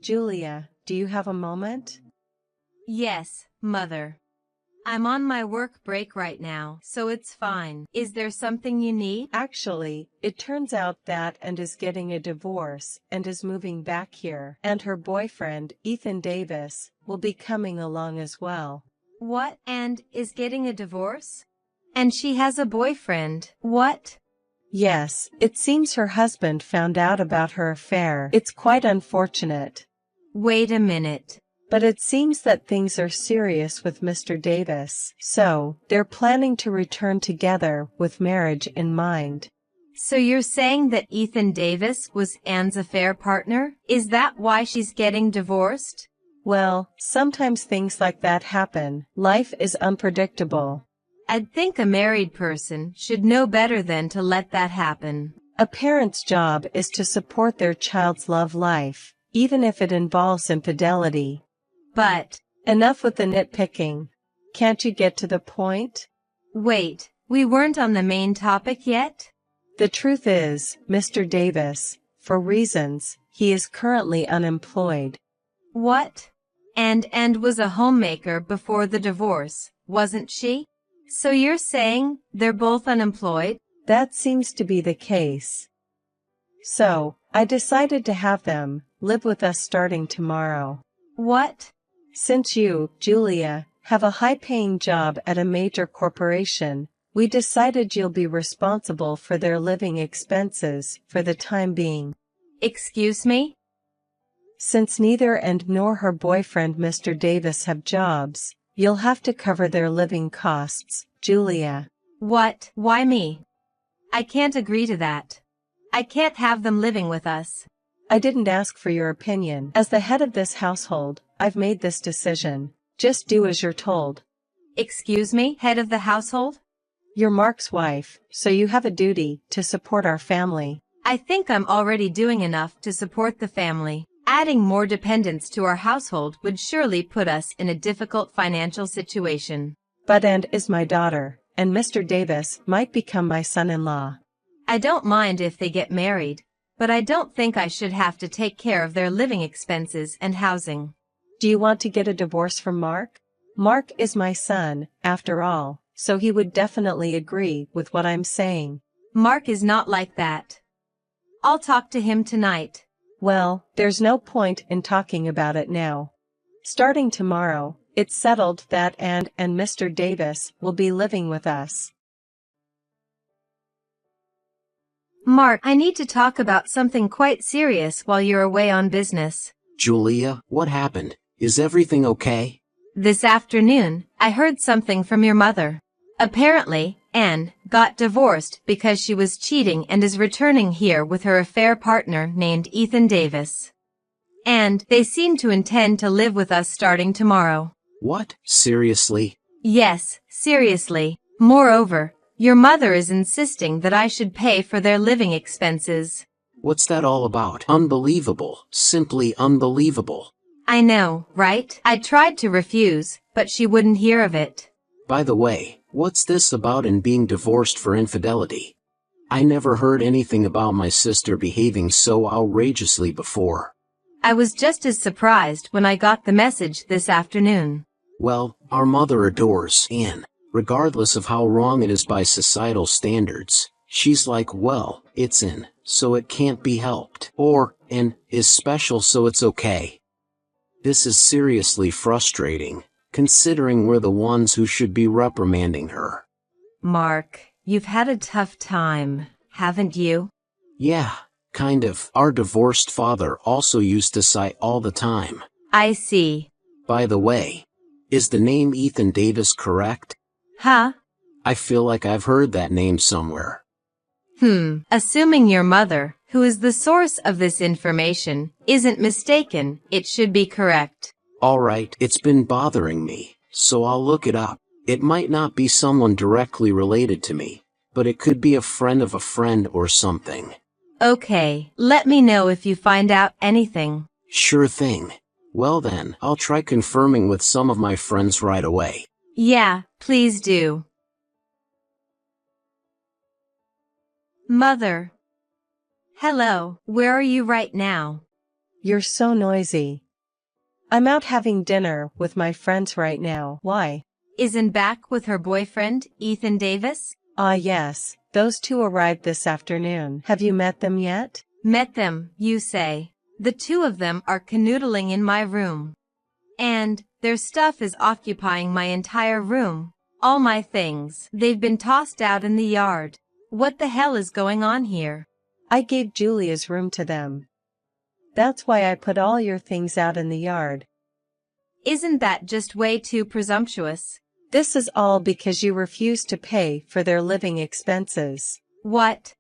Julia, do you have a moment? Yes, Mother. I'm on my work break right now, so it's fine. Is there something you need? Actually, it turns out that and is getting a divorce and is moving back here. And her boyfriend, Ethan Davis, will be coming along as well. What? And is getting a divorce? And she has a boyfriend. What? Yes, it seems her husband found out about her affair. It's quite unfortunate. Wait a minute. But it seems that things are serious with Mr. Davis, so they're planning to return together with marriage in mind. So you're saying that Ethan Davis was Anne's affair partner? Is that why she's getting divorced? Well, sometimes things like that happen. Life is unpredictable. I'd think a married person should know better than to let that happen. A parent's job is to support their child's love life, even if it involves infidelity. But enough with the nitpicking. Can't you get to the point? Wait, we weren't on the main topic yet? The truth is, Mr. Davis, for reasons, he is currently unemployed. What? And was a homemaker before the divorce, wasn't she? So you're saying they're both unemployed? That seems to be the case. So, I decided to have them live with us starting tomorrow. What? Since you, Julia, have a high-paying job at a major corporation, we decided you'll be responsible for their living expenses for the time being. Excuse me? Since neither and nor her boyfriend Mr. Davis have jobs, you'll have to cover their living costs, Julia. What? Why me? I can't agree to that. I can't have them living with us. I didn't ask for your opinion. As the head of this household, I've made this decision. Just do as you're told. Excuse me, head of the household? You're Mark's wife, so you have a duty to support our family. I think I'm already doing enough to support the family. Adding more dependents to our household would surely put us in a difficult financial situation. But Anne is my daughter, and Mr. Davis might become my son-in-law. I don't mind if they get married, but I don't think I should have to take care of their living expenses and housing. Do you want to get a divorce from Mark? Mark is my son, after all, so he would definitely agree with what I'm saying. Mark is not like that. I'll talk to him tonight. Well, there's no point in talking about it now. Starting tomorrow, it's settled that Anne and Mr. Davis will be living with us. Mark, I need to talk about something quite serious while you're away on business. Julia, what happened? Is everything okay? This afternoon, I heard something from your mother. Apparently, Anne got divorced because she was cheating and is returning here with her affair partner named Ethan Davis. And they seem to intend to live with us starting tomorrow. What? Seriously? Yes, seriously. Moreover, your mother is insisting that I should pay for their living expenses. What's that all about? Unbelievable. Simply unbelievable. I know, right? I tried to refuse, but she wouldn't hear of it. By the way, what's this about and being divorced for infidelity? I never heard anything about my sister behaving so outrageously before. I was just as surprised when I got the message this afternoon. Well, our mother adores Anne. Regardless of how wrong it is by societal standards, she's like, well, it's Anne, so it can't be helped. Or, Anne is special so it's okay. This is seriously frustrating, considering we're the ones who should be reprimanding her. Mark, you've had a tough time, haven't you? Yeah, kind of. Our divorced father also used to sigh all the time. I see. By the way, is the name Ethan Davis correct? Huh? I feel like I've heard that name somewhere. Assuming your mother, who is the source of this information, isn't mistaken, it should be correct. Alright, it's been bothering me, so I'll look it up. It might not be someone directly related to me, but it could be a friend of a friend or something. Okay, let me know if you find out anything. Sure thing. Well then, I'll try confirming with some of my friends right away. Yeah, please do. Mother. Hello, where are you right now? You're so noisy. I'm out having dinner with my friends right now. Why? Isn't back with her boyfriend, Ethan Davis? Ah, yes, those two arrived this afternoon. Have you met them yet? Met them, you say. The two of them are canoodling in my room. And their stuff is occupying my entire room. All my things. They've been tossed out in the yard. What the hell is going on here? I gave Julia's room to them. That's why I put all your things out in the yard. Isn't that just way too presumptuous? This is all because you refuse to pay for their living expenses. What?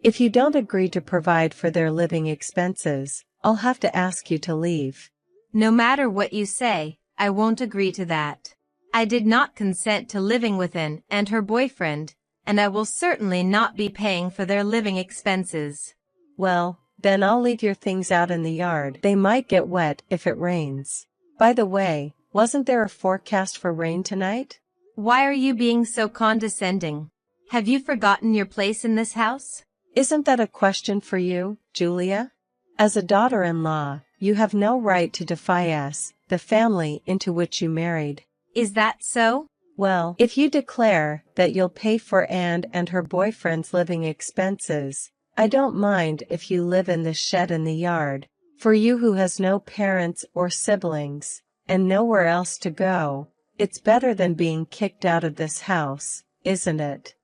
If you don't agree to provide for their living expenses, I'll have to ask you to leave. No matter what you say, I won't agree to that. I did not consent to living with Anne and her boyfriend, and I will certainly not be paying for their living expenses. Well, then I'll leave your things out in the yard. They might get wet if it rains. By the way, wasn't there a forecast for rain tonight? Why are you being so condescending? Have you forgotten your place in this house? Isn't that a question for you, Julia? As a daughter-in-law, you have no right to defy us, the family into which you married. Is that so? Well, if you declare that you'll pay for Anne and her boyfriend's living expenses, I don't mind if you live in the shed in the yard. For you who has no parents or siblings, and nowhere else to go, it's better than being kicked out of this house, isn't it?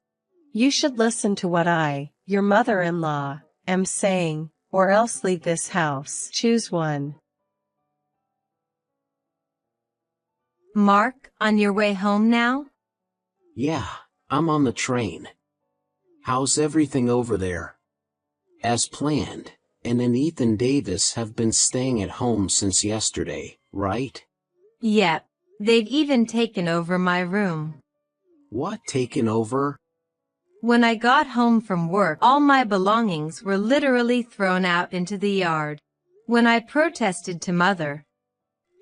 You should listen to what I, your mother-in-law, am saying, or else leave this house. Choose one. Mark, on your way home now? Yeah, I'm on the train. How's everything over there? As planned, Anne and Ethan Davis have been staying at home since yesterday, right? Yep. They've even taken over my room. What, taken over? When I got home from work, all my belongings were literally thrown out into the yard. When I protested to Mother,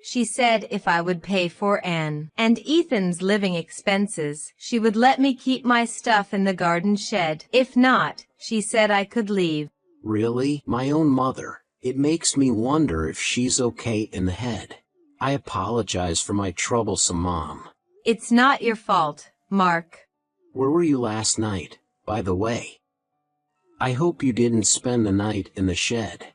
she said if I would pay for Anne and Ethan's living expenses, she would let me keep my stuff in the garden shed. If not, she said I could leave. Really? My own mother. It makes me wonder if she's okay in the head. I apologize for my troublesome mom. It's not your fault, Mark. Where were you last night, by the way? I hope you didn't spend the night in the shed.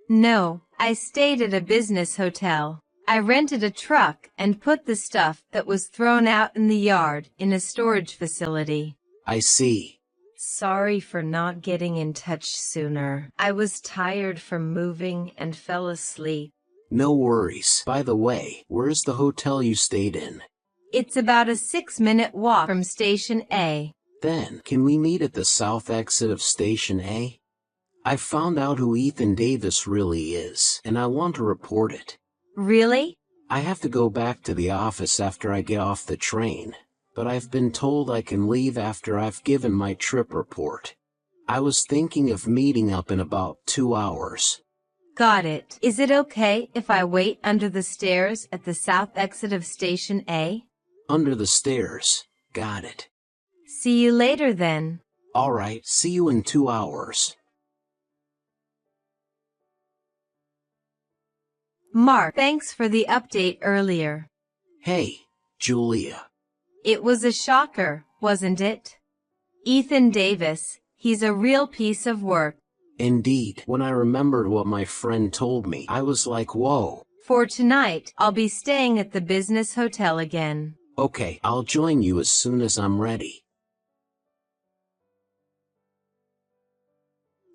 No, I stayed at a business hotel. I rented a truck and put the stuff that was thrown out in the yard in a storage facility. I see. Sorry for not getting in touch sooner. I was tired from moving and fell asleep. No worries. By the way, where's the hotel you stayed in? It's about a 6-minute walk from Station A. Then, can we meet at the south exit of Station A? I found out who Ethan Davis really is, and I want to report it. Really? I have to go back to the office after I get off the train, but I've been told I can leave after I've given my trip report. I was thinking of meeting up in about 2 hours. Got it. Is it okay if I wait under the stairs at the south exit of Station A? Under the stairs. Got it. See you later then. All right, see you in 2 hours. Mark, thanks for the update earlier. Hey, Julia. It was a shocker, wasn't it? Ethan Davis, he's a real piece of work. Indeed, when I remembered what my friend told me, I was like, whoa. For tonight, I'll be staying at the business hotel again. Okay, I'll join you as soon as I'm ready.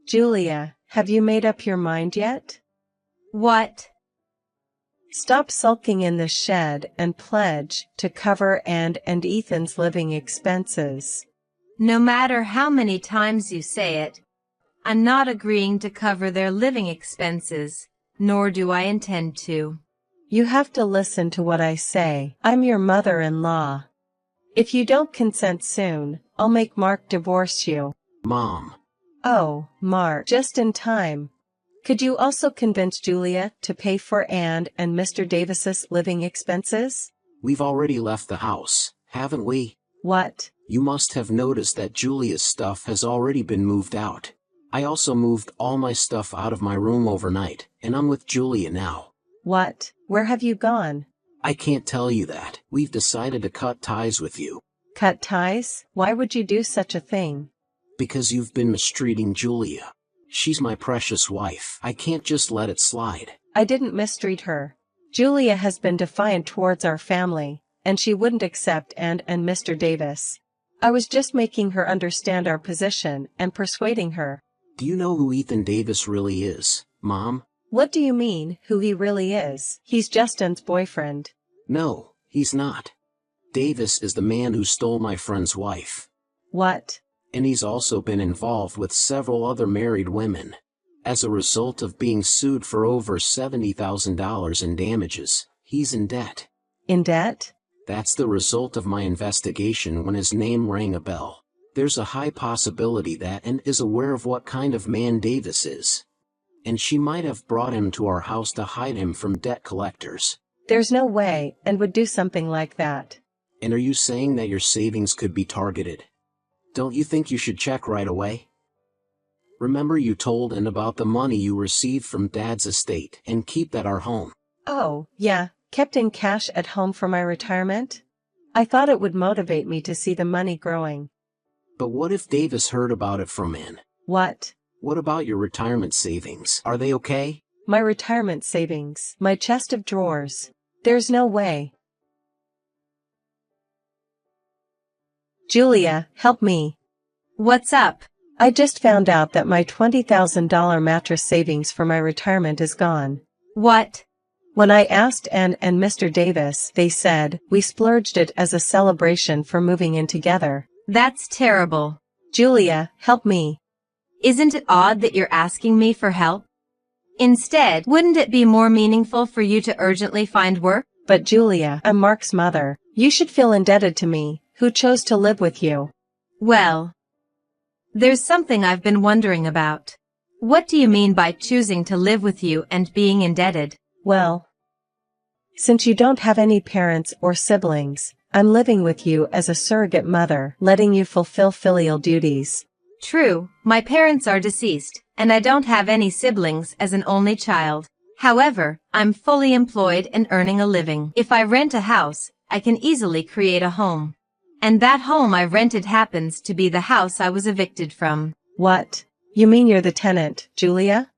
Julia, have you made up your mind yet? What? Stop sulking in the shed and pledge to cover Anne and Ethan's living expenses. No matter how many times you say it, I'm not agreeing to cover their living expenses, nor do I intend to. You have to listen to what I say. I'm your mother-in-law. If you don't consent soon, I'll make Mark divorce you. Mom. Oh, Mark, just in time. Could you also convince Julia to pay for Anne and Mr. Davis's living expenses? We've already left the house, haven't we? What? You must have noticed that Julia's stuff has already been moved out. I also moved all my stuff out of my room overnight, and I'm with Julia now. What? Where have you gone? I can't tell you that. We've decided to cut ties with you. Cut ties? Why would you do such a thing? Because you've been mistreating Julia. She's my precious wife. I can't just let it slide. I didn't mistreat her. Julia has been defiant towards our family, and she wouldn't accept and Mr. Davis. I was just making her understand our position and persuading her. Do you know who Ethan Davis really is, Mom? What do you mean, who he really is? He's Justin's boyfriend. No, he's not. Davis is the man who stole my friend's wife. What? And he's also been involved with several other married women. As a result of being sued for over $70,000 in damages, he's in debt. In debt? That's the result of my investigation when his name rang a bell. There's a high possibility that Ann is aware of what kind of man Davis is. And she might have brought him to our house to hide him from debt collectors. There's no way Ann would do something like that. And are you saying that your savings could be targeted? Don't you think you should check right away? Remember you told Ann about the money you received from Dad's estate and keep at our home. Oh, yeah, kept in cash at home for my retirement? I thought it would motivate me to see the money growing. But what if Davis heard about it from Ann? What? What about your retirement savings? Are they okay? My retirement savings, my chest of drawers. There's no way. Julia, help me. What's up? I just found out that my $20,000 mattress savings for my retirement is gone. What? When I asked Ann and Mr. Davis, they said, we splurged it as a celebration for moving in together. That's terrible. Julia, help me. Isn't it odd that you're asking me for help? Instead, wouldn't it be more meaningful for you to urgently find work? But Julia, I'm Mark's mother. You should feel indebted to me, who chose to live with you. Well, there's something I've been wondering about. What do you mean by choosing to live with you and being indebted? Well, since you don't have any parents or siblings, I'm living with you as a surrogate mother, letting you fulfill filial duties. True, my parents are deceased, and I don't have any siblings as an only child. However, I'm fully employed and earning a living. If I rent a house, I can easily create a home. And that home I rented happens to be the house I was evicted from. What? You mean you're the tenant, Julia?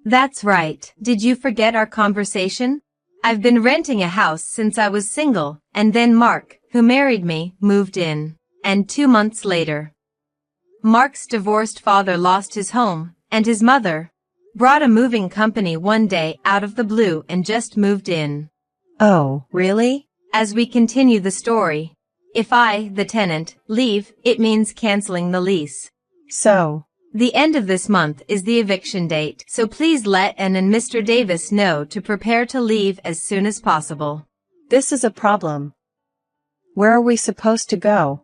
That's right. Did you forget our conversation? I've been renting a house since I was single, and then Mark, who married me, moved in. And 2 months later, Mark's divorced father lost his home, and his mother brought a moving company one day out of the blue and just moved in. Oh, really? As we continue the story, if I, the tenant, leave, it means canceling the lease. So, the end of this month is the eviction date, so please let Ann and Mr. Davis know to prepare to leave as soon as possible. This is a problem. Where are we supposed to go?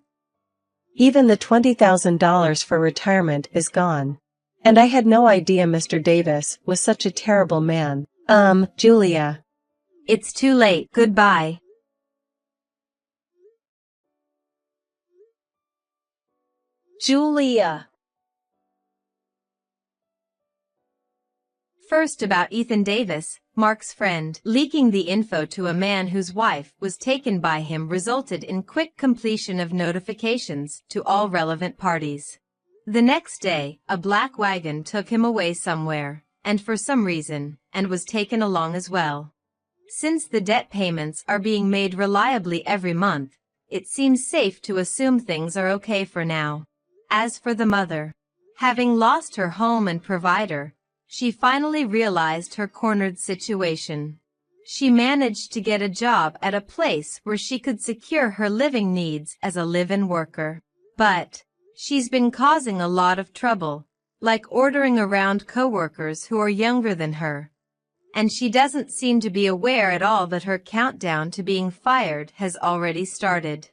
Even the $20,000 for retirement is gone. And I had no idea Mr. Davis was such a terrible man. Julia. It's too late. Goodbye. Julia. First about Ethan Davis, Mark's friend. Leaking the info to a man whose wife was taken by him resulted in quick completion of notifications to all relevant parties. The next day, a black wagon took him away somewhere, and for some reason, and was taken along as well. Since the debt payments are being made reliably every month, it seems safe to assume things are okay for now. As for the mother, having lost her home and provider, she finally realized her cornered situation. She managed to get a job at a place where she could secure her living needs as a live-in worker. But she's been causing a lot of trouble, like ordering around coworkers who are younger than her. And she doesn't seem to be aware at all that her countdown to being fired has already started.